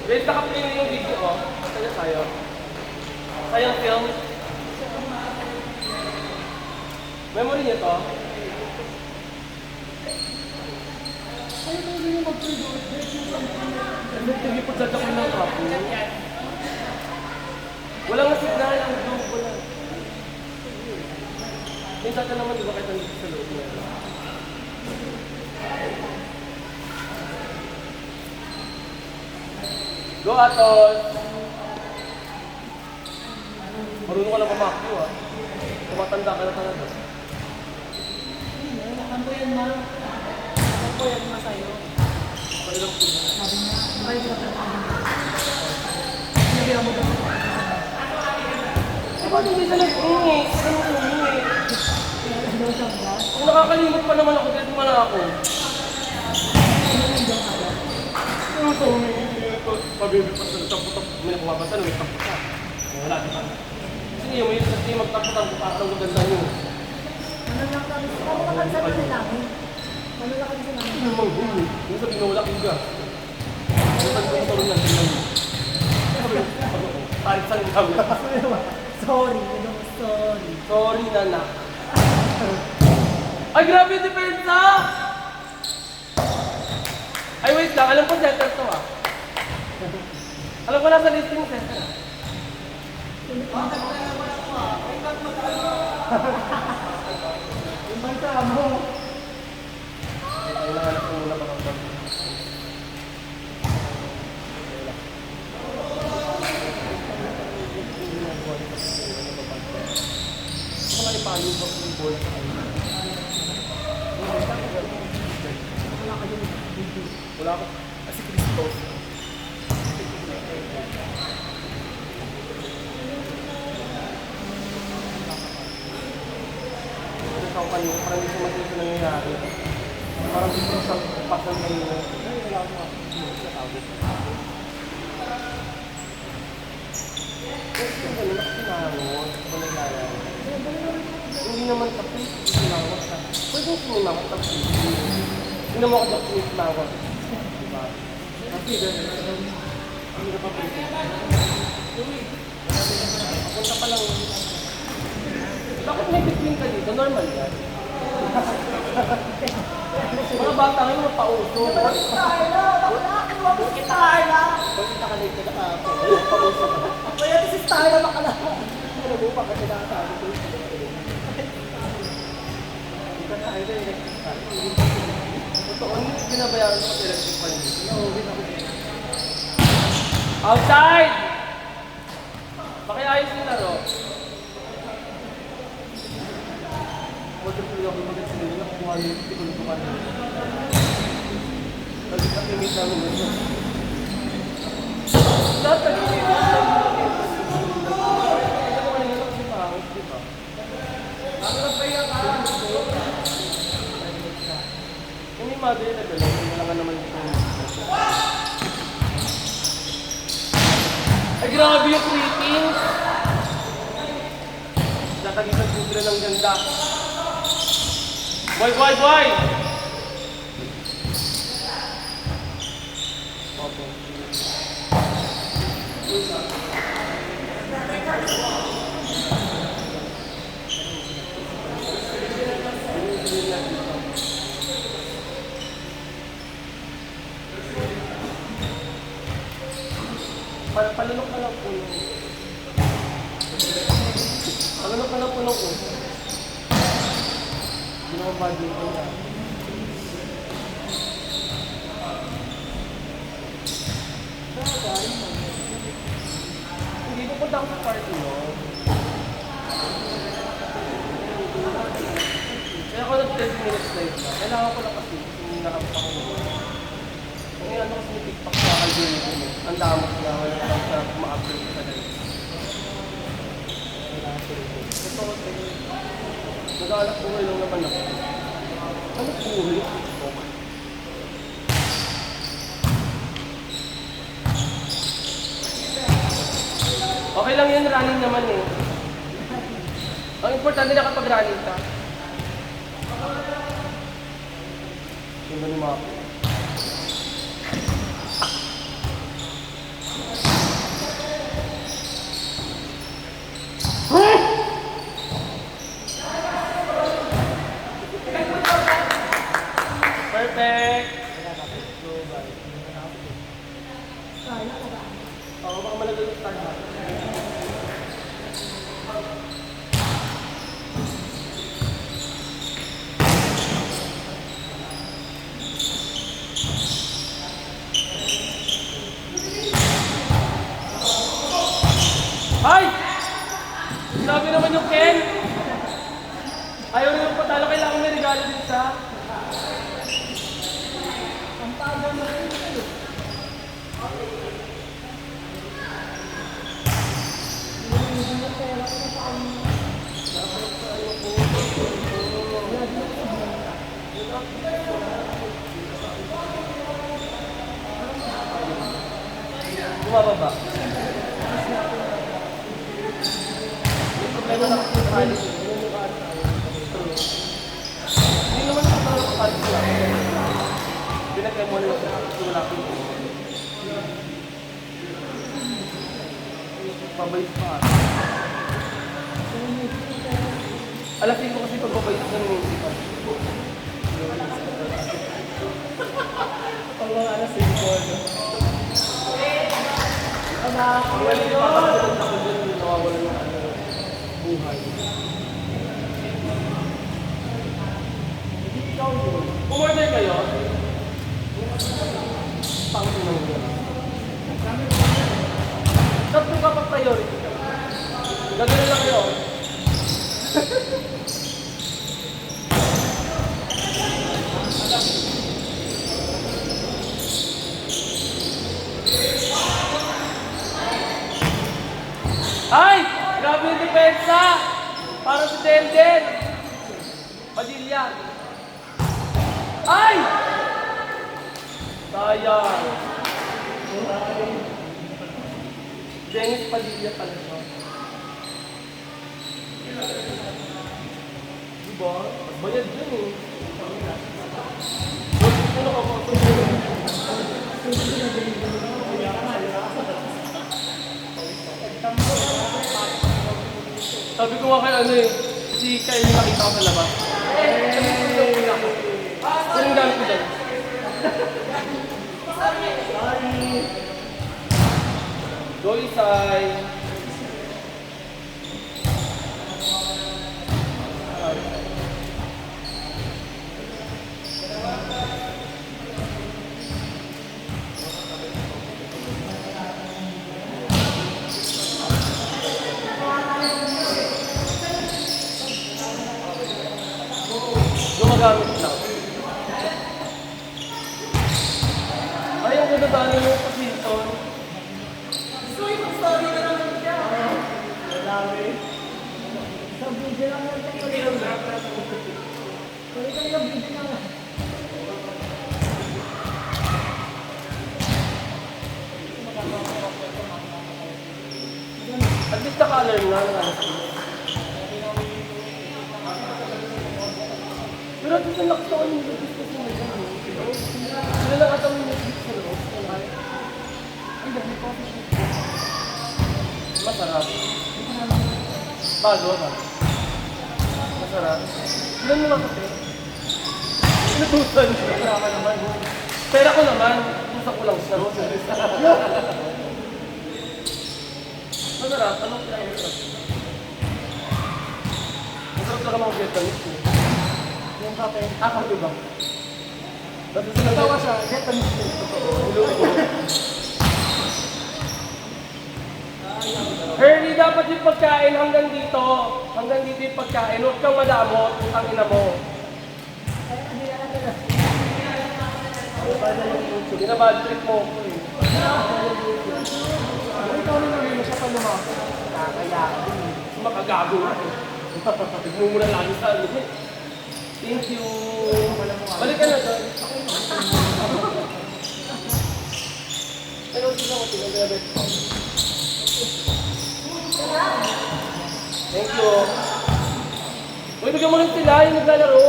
Guys, nakaplay na yung video ko. Kaya tayo. Sayang film. Memory niyo to? Ay, ito yung mag-produce. Hindi po dadakil ng kapo. Walang signal ang blue ko lang. Yung tata naman, di ba kahit nandito sa loob niya? Go, Atos! Marunong ka lang pamakyo, ha? Tumatanda ka na talaga. Ano yan, ma? Ano yan, ma, sa'yo? Pailang po. Sabi niya, ay, ito ka na. Sinabihan mo ba? Paano hindi sa nag-ingi? Ano mo humingi? Ano siya ba? Kung nakakalimot pa naman ako, dito mo na ako. Ano ito? Pabibipas na tapos may nakababasa na may tapos ka. Wala ka. Kasi yung may kasi magtapos-tapos ko parang maganda nyo. Manulak kami sa namin. Manulak kami sa namin. Ano mang huli? Yung sabi na wala kong ga. Ano sabi ko yung tarong lang din lang. Tarik sa kami. Sorry, ano mo, sorry. Sorry, nanak. Ay, grabe yung depensa! Ay, wait lang. Alam ko center to, ah. Alam ko nasa listing center, ah. Yung bansa mo. Ay, nahanap ko muna baka bag. Gusto ko na ipayo ba yung board sa kanya? Wala ko. Kasi Cristo. Ikaw kanina, parang hindi ko matulog na nangyayari. Parang gusto ko sa pasan kanina. Ay, wala ko. Gusto ko ganun, nakasinangot. Ito nangyayari. Hindi naman tapos, sinangot ka. Pwede ko sinangot tapos. Hindi naman ako tapos sinangot. Diba? Kasi ganun, hindi na papito. Punta pa lang. Bakit may between ka dito? Normal yan. Mga bata ngayon magpauso. Bakit Starla? Bakit Starla? Bakit nakalate ka na ako? Pauso ka. Kaya si Starla makala. Ano mo, bakit nakasabi ko? Hindi ka na ayun yung electric fan. Totoo, hindi binabayaran ko sa electric fan. Outside! Pakiayos yung laro. Huwag na tuloy ako maganda sa nila kung ano yung tikulutukan. Kasi nakimit namin ito. Lahat nag-imit namin. Kasi kung kanina lang kasi pangit, di ba? Ano na pa yan ka? Kung may mother na gano'n, hindi lang naman ito. Ay, grabe yung tweetings! Natagisan po sila ng ganda. Boy, boy, boy! Okay. Palunok ka lang po yung... Palunok ka lang po ng uso. Hindi naman body ko na. Hindi ko punta ako sa party mo. Kaya ako nag-10 minutes live na. Kailangan ko lang kasi kung nakapang mo. Kung yung ano kasi may TikTok sa algorithm mo. Ang damot na wala ka lang sa ma-upload ka dali. Ito ko sa'yo. Nag-aalak buhay lang naman ako. Ano buhay? TikTok. Okay lang yun, running naman eh. Ang importante na kapag running ka. Ganda ni Maki. Perfect! Kaya ko ba? Oo, baka malagay yung start natin. Ay! Sabi naman yung Ken! Ayaw rin yung patalo, kailangan may regalo din sa... Ang paga mo rin ito. Hindi mo pera ko sa kanya. Bumababa. May problema na kasi sa alis. Hindi naman sa talo sa alis lang. Pinagkaya mo lang sa sulapin ko. Pabayos pa. Alasin ko kasi pagbabayos ng musical. Pag mga alasin ko, ang mali pa kasi ako dyan, yung nawawala ng buhay. Umorder kayo? Pang-unang yun. Tatlo ka pa priority ka. Gagawin lang kayo. Ay! Grabe yung depensa! Para si Denden! Padilla! Ay! Sayang! Dennis Padilla pala siya. Diba? Bayad yun eh. Ano ka po? Sabi ko nga kay ano eh, si Kyle yung nakita ko sa labas. Anong gamit ko dyan? Go inside. Gumagamit lang. Ay, ang ganda dami mo sa Hilton. Story na naman siya. Madami. Sa video lang naman tayo. Tuloy tayo yung video lang. At least na-color na ng ano. Pero at least ang lakas ako yung lupis kasi may gano'n. Sila lang ata yung lupis sa loob. Ay, dami pa. Masarap. Bago ba? Masarap. Ilan mo lang kasi? Inutusan. Pera ka naman. Pera ko naman. Tusa ko lang siya. Masarap. Anong pinakamasarap? Masarap lang ang mga Vietnamese eh. Yung kape. Kape ba? Tapos sila Tawa siya. Vietnamese food. ulo ko. Hernie, dapat yung pagkain hanggang dito. Hanggang dito yung pagkain. Huwag kang madamot. Ang ina mo. Binabad trip mo ko eh. Ikaw na naman siya pa lumaki. Kaya, makagago nga eh. Nagmumura lagi sa ano eh. Thank you. Balik ka na doon. Pero tignan ko, tignan ko. Thank you. Uy, bigyan mo rin sila yung naglalaro.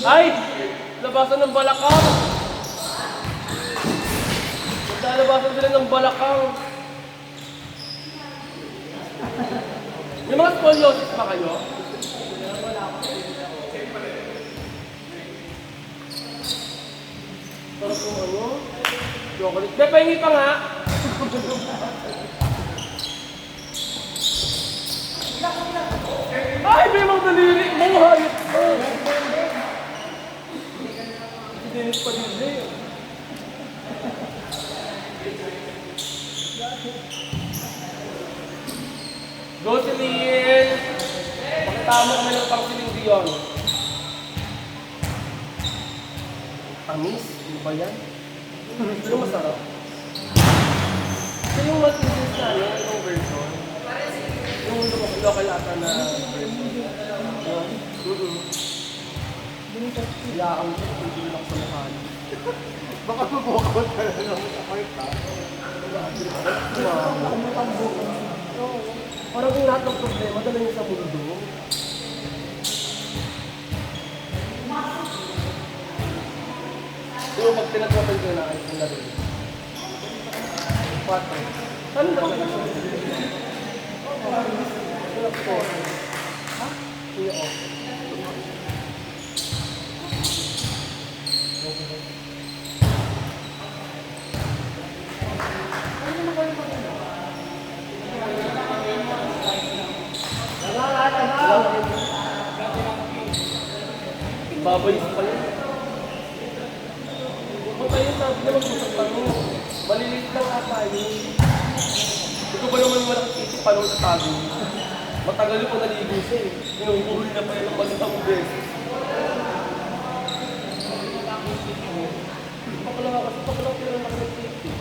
Ay! Labasan ng balakang! Naglalabasan sila ng balakang. May mga scoliosis ba kayo? Parang kung ano? Chocolate. May pahingi pa nga! Ay! May mga daliri! Mga hayop pa! Si Dennis pa din eh. Jocelyn! Pakitama kami ng pangsiling Dion. Tamis? Ano ba yan? Pero masarap. Ito yung matinis na ano, yung version. Yung local ata na version. Kaya ang hindi lang sa mukha niya. Baka mabukod ka na lang sa kwarta. Parang kung lahat ng problema, dala niya sa mundo. Pero pag pinag-open ko na, ay kung na rin. 4. Saan ba talaga siya? Ha? Kuya, oh. Babayis pa yun. Kung tayo sabi na mag-usap kami, maliliit lang ata yun. Ito ba naman malaking isip paano natago? Matagal yung naligo siya eh. Inuhuli na pa yun ng magandang beses. Pakala nga kasi pakala ko yung nakalitik eh.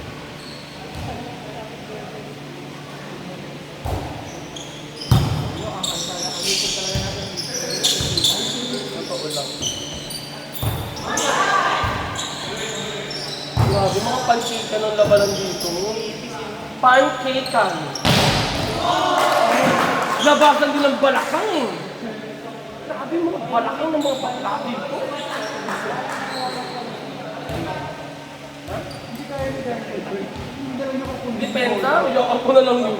Totoo lang. Grabe, mga pancake ka ng labanan dito. Pancake ka. Labasan din ng balakang eh. Grabe, mga balakang ng mga bakla dito. Depensa, uyakan ko na lang yun.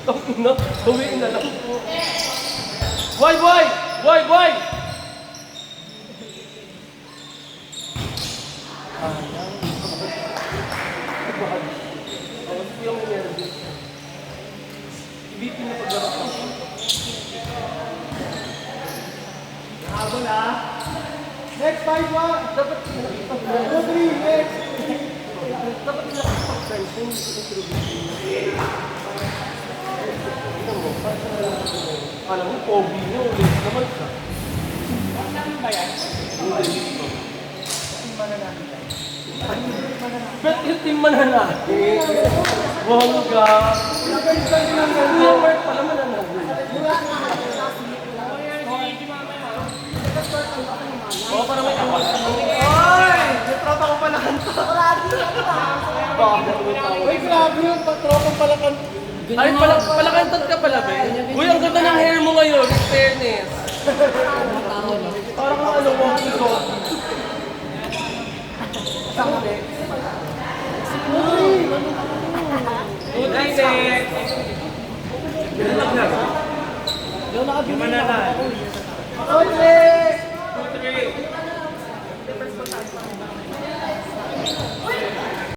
Tapos na, huwiin na lang. Boy, boy! Boy, boy! Yung nervous. Ibipin na paglabat ko. Habol ah. Next 5 1. Dapat 2-3 next. dapat nakapag-friends yung introduce. Tignan mo, parang sa lang ako. Alam mo, pogi niyo, ulit naman siya. Saan ba yan? Bet yung team mananakit. Bongga. Kuya Mark pala mananakit. Oo, para may awal. Oy! May tropa ko pala kanta. Uy, grabe yun. Patropang pala kanta. Ay, palakantot ka pala, be? Uy, ang ganda ng hair mo ngayon, in fairness. Parang kang ano, walking dog. Good next. Gimana na? Okay! 2, 3.